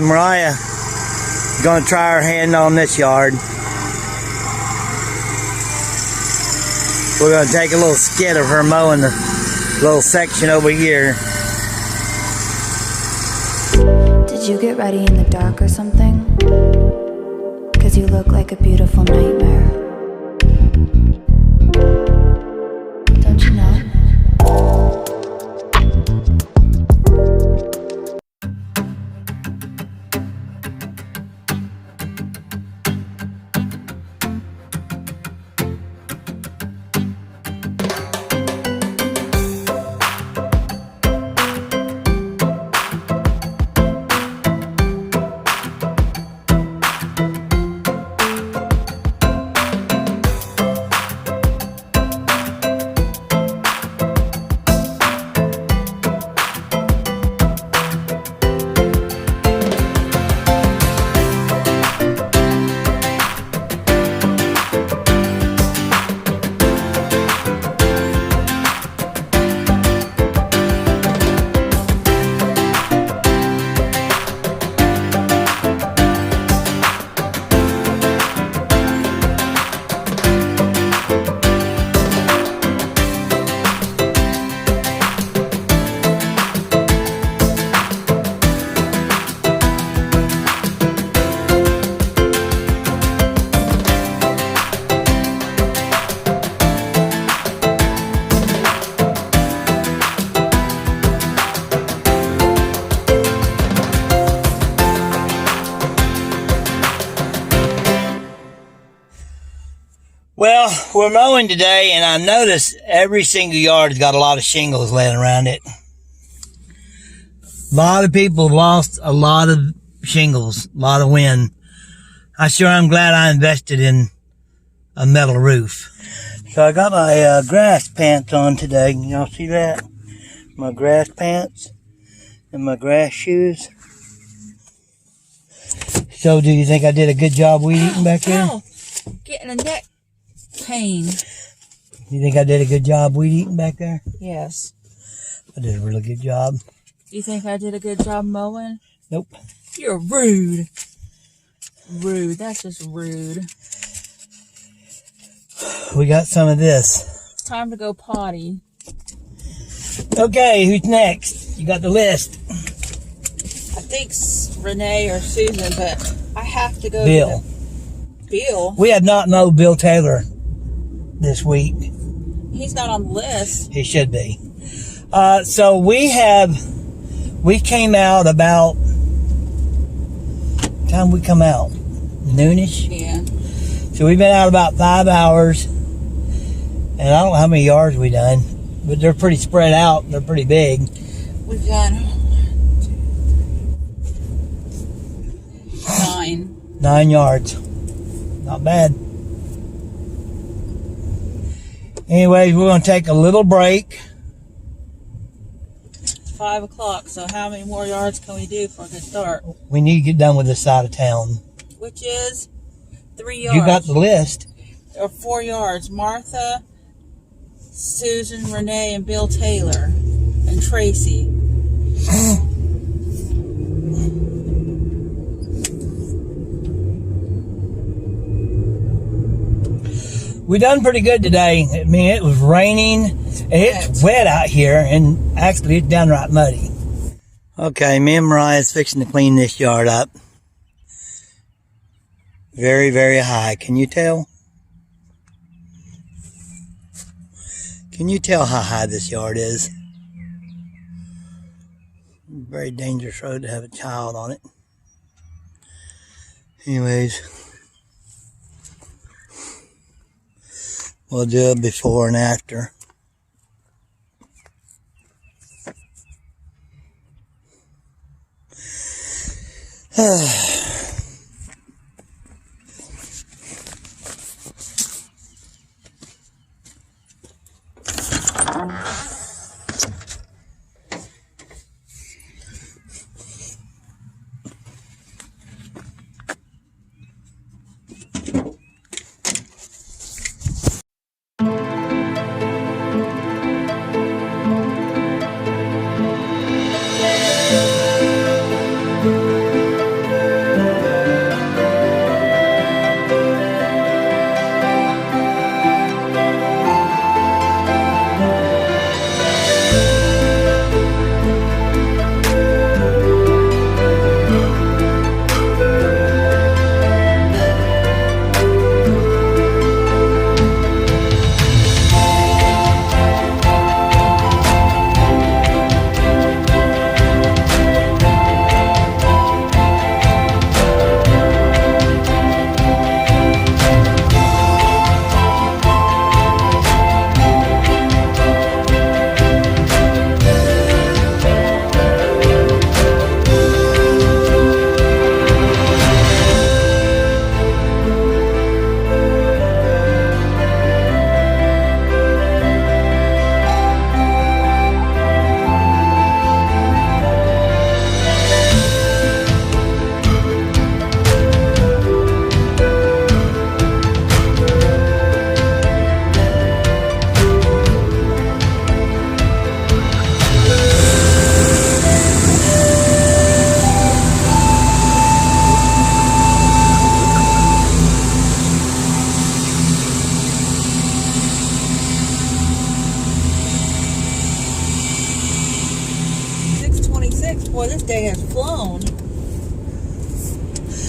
Merriah gonna try her hand on this yard. We're gonna take a little skit of her mowing the little section over here. Did you get ready in the dark or something? 'Cause you look like a beautiful nightmare. Don't you know? Well, we're mowing today, and I noticed every single yard has got a lot of shingles laying around it. A lot of people lost a lot of shingles, a lot of wind. I'm glad I invested in a metal roof. So I got my grass pants on today. Y'all see that? My grass pants and my grass shoes. So do you think I did a good job weed eating back there? Getting a neck pain. You think I did a good job weed eating back there? Yes. I did a really good job. You think I did a good job mowing? Nope. You're rude. Rude. That's just rude. We got some of this. It's time to go potty. Okay, who's next? You got the list. I think Renee or Susan, but I have to go. Bill. Bill? We have not mowed Bill Taylor this week. He's not on the list. He should be. So we came out about, time we come out? Noonish? Yeah. So we've been out about 5 hours, and I don't know how many yards we done, but they're pretty spread out. They're pretty big. We've done 9. 9 yards. Not bad. Anyways, we're going to take a little break. It's 5 o'clock, so how many more yards can we do for a good start? We need to get done with this side of town. Which is 3 yards. You got the list. Or 4 yards. Martha, Susan, Renee, and Bill Taylor, and Tracy. We done pretty good today. I mean, it was raining. It's wet out here, and actually it's downright muddy. Okay, me and Merriah's fixing to clean this yard up. Very, very high. Can you tell? Can you tell how high this yard is? Very dangerous road to have a child on it. Anyways, we'll do a before and after.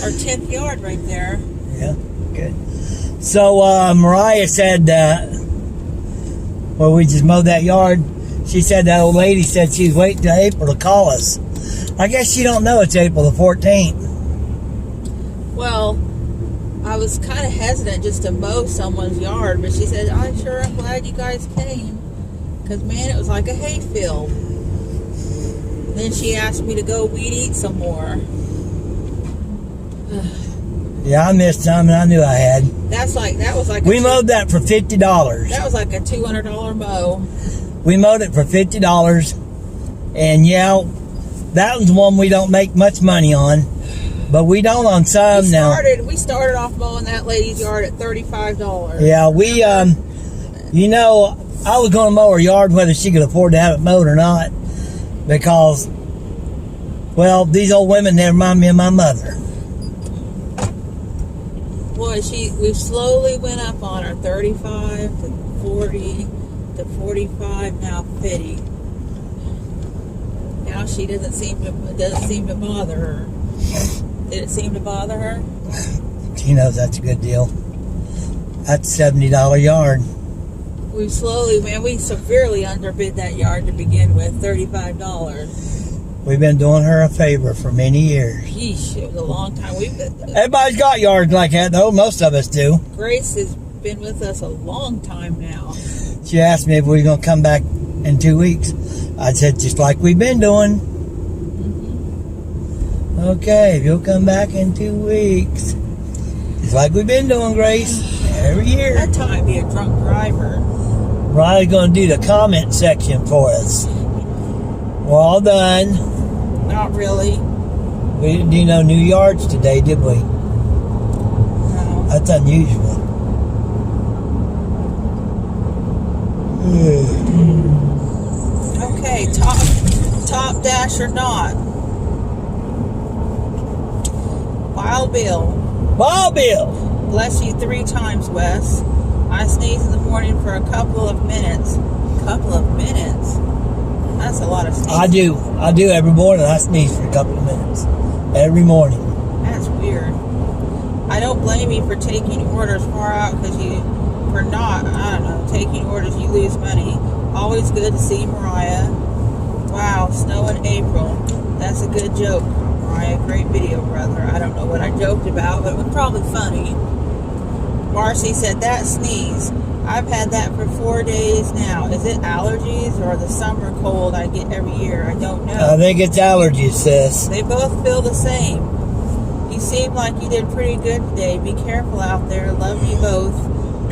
our 10th yard right there. Yeah, good. So Merriah said, well, we just mowed that yard. She said that old lady said she was waiting till April to call us. I guess she don't know it's April the 14th. Well, I was kind of hesitant just to mow someone's yard, but she said, I'm glad you guys came. Because, man, it was like a hayfield. Then she asked me to go weed eat some more. Yeah, I missed some, and I knew I had. That was like we mowed that for $50. That was like a $200 mow. We mowed it for $50, and yeah, that was one we don't make much money on, but we don't on some now. We started off mowing that lady's yard at $35. Yeah, we you know, I was going to mow her yard whether she could afford to have it mowed or not, because, well, these old women, they remind me of my mother. Boy, we slowly went up on her, 35 to 40 to 45, now 50. Now she doesn't seem to bother her. Did it seem to bother her? She knows that's a good deal. That's a $70 yard. We severely underbid that yard to begin with, $35. We've been doing her a favor for many years. Yeesh, it was a long time. Everybody's got yards like that, though. Most of us do. Grace has been with us a long time now. She asked me if we were going to come back in 2 weeks. I said, just like we've been doing. Mm-hmm. Okay, if you'll come back in 2 weeks. Just like we've been doing, Grace. Every year. That time be a drunk driver. Riley's going to do the comment section for us. We're all done. Not really. We didn't do no new yards today, did we? No. That's unusual. Okay, top dash or not. Wild Bill. Wild Bill! Bless you 3 times, Wes. I sneeze in the morning for a couple of minutes. Couple of minutes? That's a lot of sneezing. I do every morning. I sneeze for a couple of minutes. Every morning. That's weird. I don't blame you for taking orders far out because taking orders, you lose money. Always good to see Merriah. Wow, snow in April. That's a good joke, Merriah. Great video, brother. I don't know what I joked about, but it was probably funny. Marcy said, that sneeze. I've had that for 4 days now. Is it allergies or the summer cold I get every year? I don't know. I think it's allergies, sis. They both feel the same. You seem like you did pretty good today. Be careful out there. Love you both.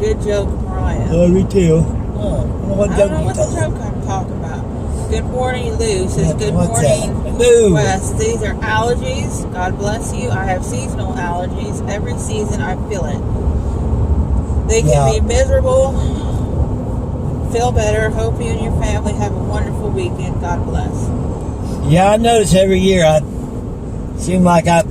Good joke, Merriah. Love you too. Oh, what I joke don't know what the joke I'm talking about. Good morning, Lou. Says, good What's morning, that? Lou. Wes. These are allergies. God bless you. I have seasonal allergies. Every season I feel it. They can be miserable. Feel better. Hope you and your family have a wonderful weekend. God bless. Yeah, I notice every year I seem like I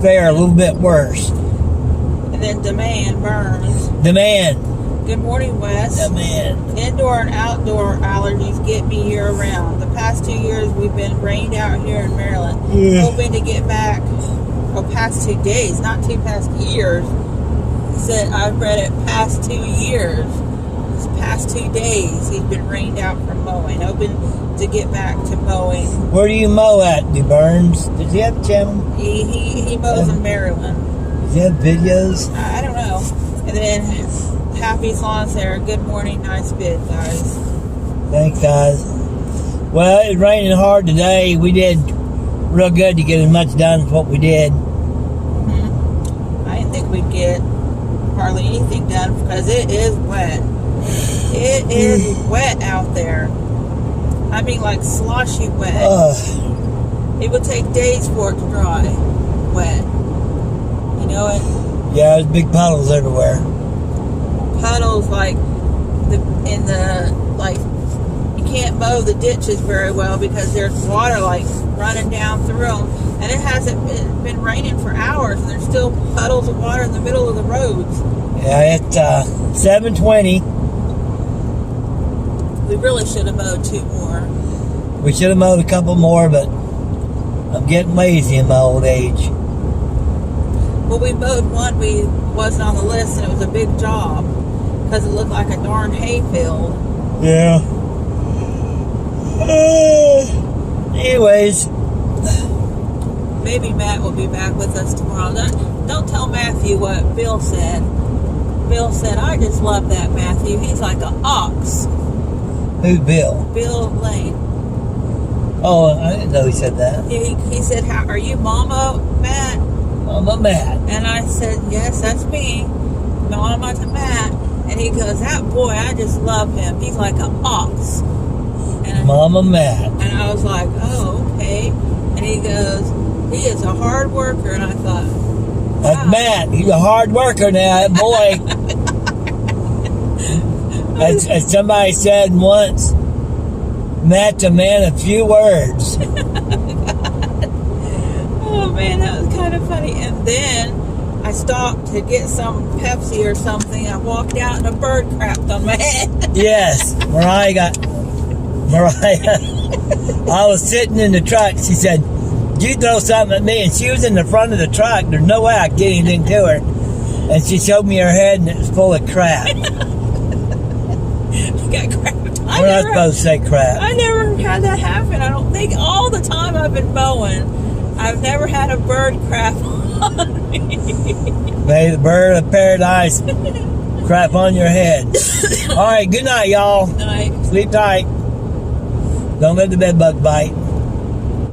fare a little bit worse. And then Demand Burns. Demand. Good morning, Wes. Demand. Indoor and outdoor allergies get me year round. The past 2 years we've been rained out here in Maryland. Yeah. Hoping to get back. Past 2 days, not 2 past years. Said I've read it past 2 years. This past 2 days he's been rained out from mowing. Hoping to get back to mowing. Where do you mow at, Burns? Does he have a channel? He mows in Maryland. Does he have videos? I don't know. And then Happy's Lawn Care. Good morning, nice bid, guys. Thanks, guys. Well, it's raining hard today. We did real good to get as much done as what we did. I didn't think we'd get hardly anything done because it is wet. It is wet out there. I mean, like sloshy wet. It would take days for it to dry. Wet. You know it? Yeah, there's big puddles everywhere. Puddles you can't mow the ditches very well because there's water like running down through them, and it hasn't been raining for hours, and there's still puddles of water in the middle of the roads. Yeah, it's 7:20. We really should have mowed 2 more. We should have mowed a couple more, but I'm getting lazy in my old age. Well, we mowed one. We wasn't on the list, and it was a big job because it looked like a darn hayfield. Yeah. Anyways, maybe Matt will be back with us tomorrow. Don't tell Matthew what Bill said. Bill said, I just love that Matthew. He's like an ox. who's Bill? Bill Lane. Oh, I didn't know he said that. He said, are you Mama Matt? Mama Matt. And I said, yes, that's me. Mama to Matt. And he goes, that boy, I just love him. He's like an ox. And Mama Matt. And I was like, oh, okay. And he goes, he is a hard worker. And I thought, wow. That's Matt. He's a hard worker now, that boy. as somebody said once, Matt's a man of few words. Oh, man, that was kind of funny. And then I stopped to get some Pepsi or something. I walked out and a bird crapped on my head. Yes, Merriah. I was sitting in the truck. She said, you throw something at me. And she was in the front of the truck. There's no way I could get anything to her. And she showed me her head and it was full of crap. Got crapped. We're not supposed to say crap. I never had that happen. I don't think. All the time I've been mowing, I've never had a bird crap on me. May the bird of paradise crap on your head. All right, good night, y'all. Night. Sleep tight. Don't let the bed bug bite.